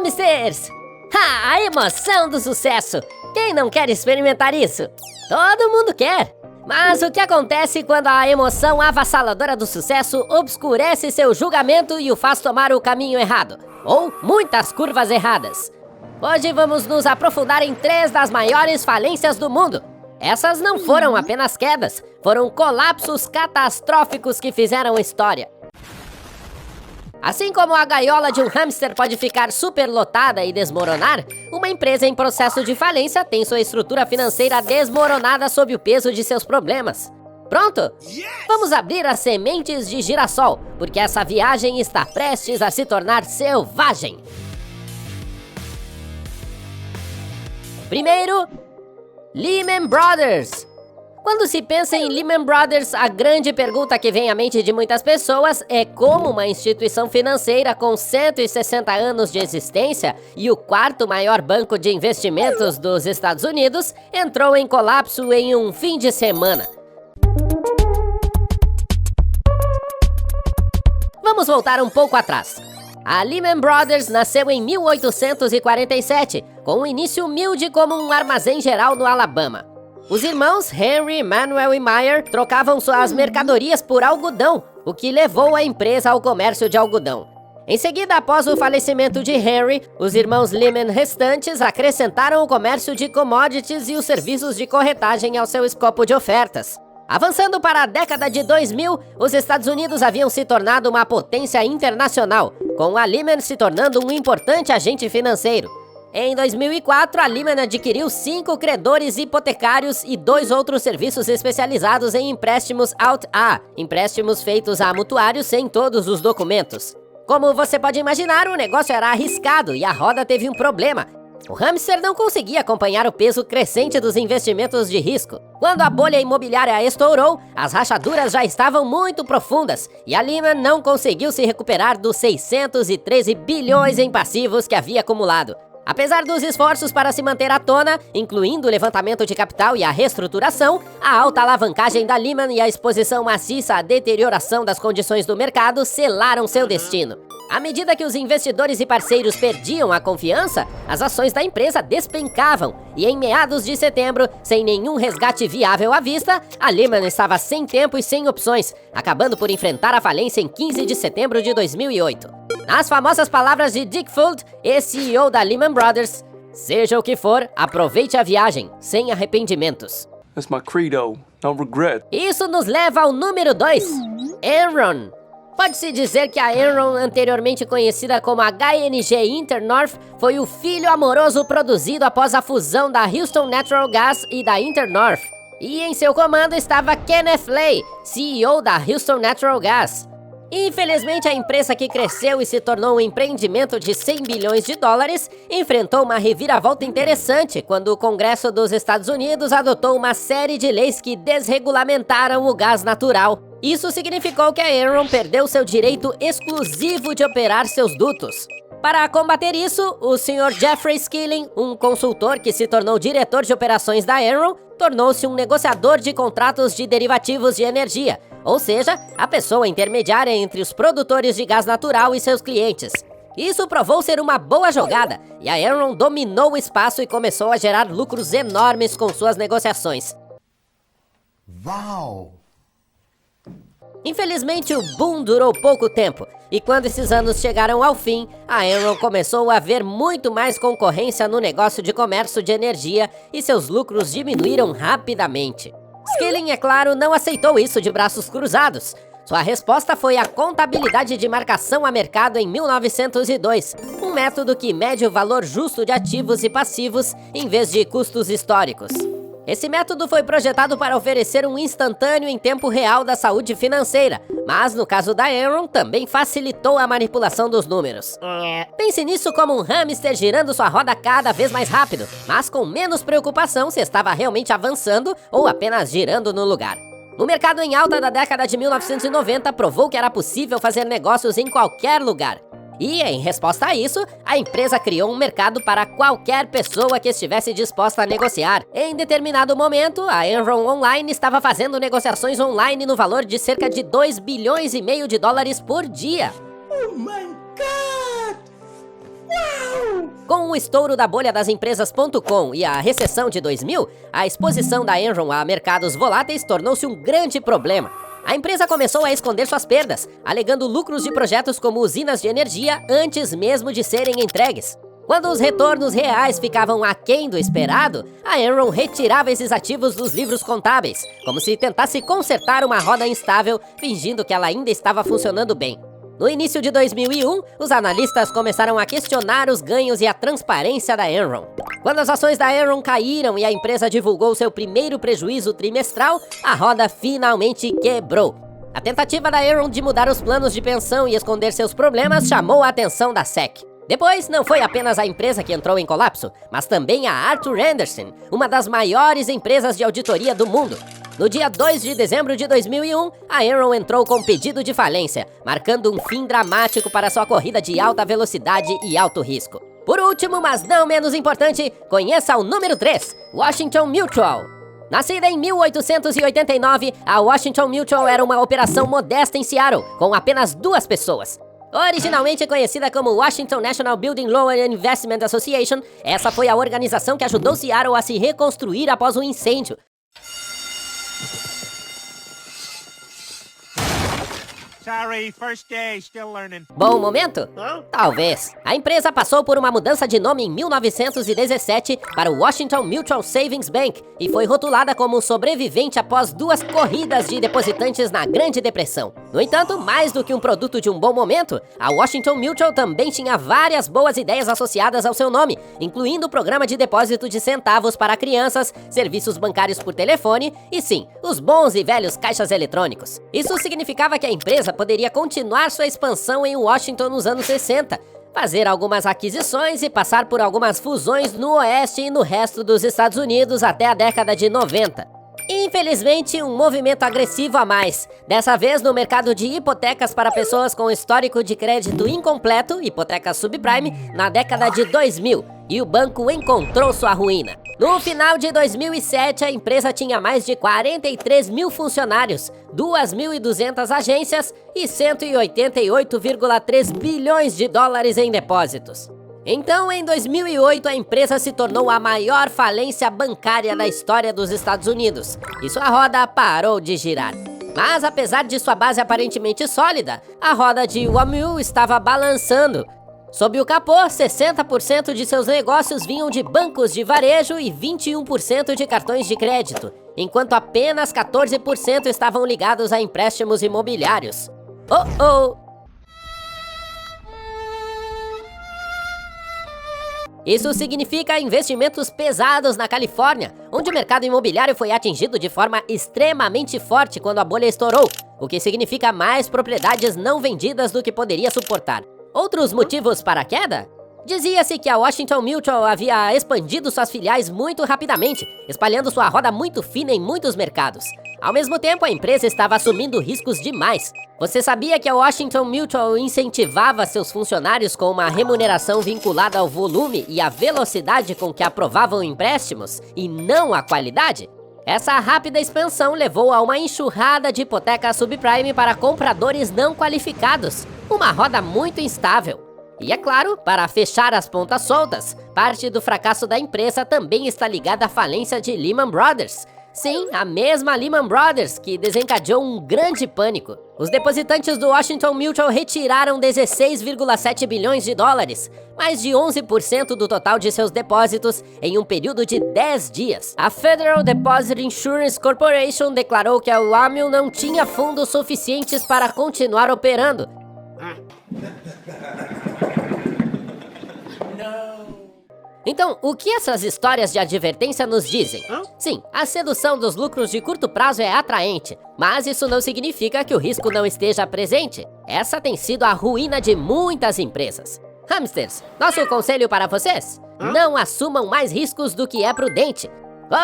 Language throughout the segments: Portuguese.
hamsters! Ha! A emoção do sucesso! Quem não quer experimentar isso? Todo mundo quer! Mas o que acontece quando a emoção avassaladora do sucesso obscurece seu julgamento e o faz tomar o caminho errado? Ou muitas curvas erradas? Hoje vamos nos aprofundar em 3 das maiores falências do mundo. Essas não foram apenas quedas, foram colapsos catastróficos que fizeram história. Assim como a gaiola de um hamster pode ficar superlotada e desmoronar, uma empresa em processo de falência tem sua estrutura financeira desmoronada sob o peso de seus problemas. Pronto? Vamos abrir as sementes de girassol, porque essa viagem está prestes a se tornar selvagem. Primeiro, Lehman Brothers. Quando se pensa em Lehman Brothers, a grande pergunta que vem à mente de muitas pessoas é como uma instituição financeira com 160 anos de existência e o 4º maior banco de investimentos dos Estados Unidos entrou em colapso em um fim de semana. Vamos voltar um pouco atrás. A Lehman Brothers nasceu em 1847, com um início humilde como um armazém geral no Alabama. Os irmãos Henry, Emanuel e Meyer trocavam suas mercadorias por algodão, o que levou a empresa ao comércio de algodão. Em seguida, após o falecimento de Henry, os irmãos Lehman restantes acrescentaram o comércio de commodities e os serviços de corretagem ao seu escopo de ofertas. Avançando para a década de 2000, os Estados Unidos haviam se tornado uma potência internacional, com a Lehman se tornando um importante agente financeiro. Em 2004, a Lehman adquiriu 5 credores hipotecários e 2 outros serviços especializados em empréstimos Alt-A, empréstimos feitos a mutuários sem todos os documentos. Como você pode imaginar, o negócio era arriscado e a roda teve um problema. O hamster não conseguia acompanhar o peso crescente dos investimentos de risco. Quando a bolha imobiliária estourou, as rachaduras já estavam muito profundas e a Lehman não conseguiu se recuperar dos 613 bilhões em passivos que havia acumulado. Apesar dos esforços para se manter à tona, incluindo o levantamento de capital e a reestruturação, a alta alavancagem da Lehman e a exposição maciça à deterioração das condições do mercado selaram seu destino. À medida que os investidores e parceiros perdiam a confiança, as ações da empresa despencavam e em meados de setembro, sem nenhum resgate viável à vista, a Lehman estava sem tempo e sem opções, acabando por enfrentar a falência em 15 de setembro de 2008. Nas famosas palavras de Dick Fuld, ex-CEO da Lehman Brothers, seja o que for, aproveite a viagem, sem arrependimentos. That's my credo, no regret. Isso nos leva ao número 2, Enron. Pode-se dizer que a Enron, anteriormente conhecida como HNG Internorth, foi o filho amoroso produzido após a fusão da Houston Natural Gas e da Internorth. E em seu comando estava Kenneth Lay, CEO da Houston Natural Gas. Infelizmente, a empresa que cresceu e se tornou um empreendimento de 100 bilhões de dólares enfrentou uma reviravolta interessante quando o Congresso dos Estados Unidos adotou uma série de leis que desregulamentaram o gás natural. Isso significou que a Enron perdeu seu direito exclusivo de operar seus dutos. Para combater isso, o Sr. Jeffrey Skilling, um consultor que se tornou diretor de operações da Enron, tornou-se um negociador de contratos de derivativos de energia, ou seja, a pessoa intermediária entre os produtores de gás natural e seus clientes. Isso provou ser uma boa jogada, e a Enron dominou o espaço e começou a gerar lucros enormes com suas negociações. Uau! Infelizmente, o boom durou pouco tempo, e quando esses anos chegaram ao fim, a Enron começou a ver muito mais concorrência no negócio de comércio de energia e seus lucros diminuíram rapidamente. Skilling, é claro, não aceitou isso de braços cruzados. Sua resposta foi a contabilidade de marcação a mercado em 1902, um método que mede o valor justo de ativos e passivos em vez de custos históricos. Esse método foi projetado para oferecer um instantâneo em tempo real da saúde financeira, mas no caso da Enron também facilitou a manipulação dos números. Pense nisso como um hamster girando sua roda cada vez mais rápido, mas com menos preocupação se estava realmente avançando ou apenas girando no lugar. O mercado em alta da década de 1990 provou que era possível fazer negócios em qualquer lugar. E, em resposta a isso, a empresa criou um mercado para qualquer pessoa que estivesse disposta a negociar. Em determinado momento, a Enron Online estava fazendo negociações online no valor de cerca de 2,5 bilhões de dólares por dia. Oh my God! Wow! Com o estouro da bolha das empresas.com e a recessão de 2000, a exposição da Enron a mercados voláteis tornou-se um grande problema. A empresa começou a esconder suas perdas, alegando lucros de projetos como usinas de energia antes mesmo de serem entregues. Quando os retornos reais ficavam aquém do esperado, a Enron retirava esses ativos dos livros contábeis, como se tentasse consertar uma roda instável, fingindo que ela ainda estava funcionando bem. No início de 2001, os analistas começaram a questionar os ganhos e a transparência da Enron. Quando as ações da Enron caíram e a empresa divulgou seu primeiro prejuízo trimestral, a roda finalmente quebrou. A tentativa da Enron de mudar os planos de pensão e esconder seus problemas chamou a atenção da SEC. Depois, não foi apenas a empresa que entrou em colapso, mas também a Arthur Andersen, uma das maiores empresas de auditoria do mundo. No dia 2 de dezembro de 2001, a Enron entrou com pedido de falência, marcando um fim dramático para sua corrida de alta velocidade e alto risco. Por último, mas não menos importante, conheça o número 3, Washington Mutual. Nascida em 1889, a Washington Mutual era uma operação modesta em Seattle, com apenas 2 pessoas. Originalmente conhecida como Washington National Building Loan and Investment Association, essa foi a organização que ajudou Seattle a se reconstruir após o incêndio. Sorry, first day, still learning. Bom momento? Talvez. A empresa passou por uma mudança de nome em 1917 para o Washington Mutual Savings Bank e foi rotulada como sobrevivente após 2 corridas de depositantes na Grande Depressão. No entanto, mais do que um produto de um bom momento, a Washington Mutual também tinha várias boas ideias associadas ao seu nome, incluindo o programa de depósito de centavos para crianças, serviços bancários por telefone e, sim, os bons e velhos caixas eletrônicos. Isso significava que a empresa poderia continuar sua expansão em Washington nos anos 60, fazer algumas aquisições e passar por algumas fusões no Oeste e no resto dos Estados Unidos até a década de 90. Infelizmente, um movimento agressivo a mais, dessa vez no mercado de hipotecas para pessoas com histórico de crédito incompleto, hipotecas subprime, na década de 2000, e o banco encontrou sua ruína. No final de 2007, a empresa tinha mais de 43 mil funcionários, 2.200 agências e 188,3 bilhões de dólares em depósitos. Então, em 2008, a empresa se tornou a maior falência bancária da história dos Estados Unidos, e sua roda parou de girar. Mas, apesar de sua base aparentemente sólida, a roda de WAMU estava balançando. Sob o capô, 60% de seus negócios vinham de bancos de varejo e 21% de cartões de crédito, enquanto apenas 14% estavam ligados a empréstimos imobiliários. Isso significa investimentos pesados na Califórnia, onde o mercado imobiliário foi atingido de forma extremamente forte quando a bolha estourou, o que significa mais propriedades não vendidas do que poderia suportar. Outros motivos para a queda? Dizia-se que a Washington Mutual havia expandido suas filiais muito rapidamente, espalhando sua roda muito fina em muitos mercados. Ao mesmo tempo, a empresa estava assumindo riscos demais. Você sabia que a Washington Mutual incentivava seus funcionários com uma remuneração vinculada ao volume e à velocidade com que aprovavam empréstimos, e não à qualidade? Essa rápida expansão levou a uma enxurrada de hipotecas subprime para compradores não qualificados, uma roda muito instável. E é claro, para fechar as pontas soltas, parte do fracasso da empresa também está ligada à falência de Lehman Brothers. Sim, a mesma Lehman Brothers que desencadeou um grande pânico. Os depositantes do Washington Mutual retiraram 16,7 bilhões de dólares, mais de 11% do total de seus depósitos, em um período de 10 dias. A Federal Deposit Insurance Corporation declarou que a WAMU não tinha fundos suficientes para continuar operando. Então, o que essas histórias de advertência nos dizem? Sim, a sedução dos lucros de curto prazo é atraente, mas isso não significa que o risco não esteja presente. Essa tem sido a ruína de muitas empresas. Hamsters, nosso conselho para vocês: não assumam mais riscos do que é prudente.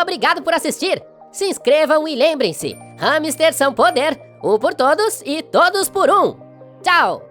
Obrigado por assistir. Se inscrevam e lembrem-se, hamsters são poder, um por todos e todos por um. Tchau!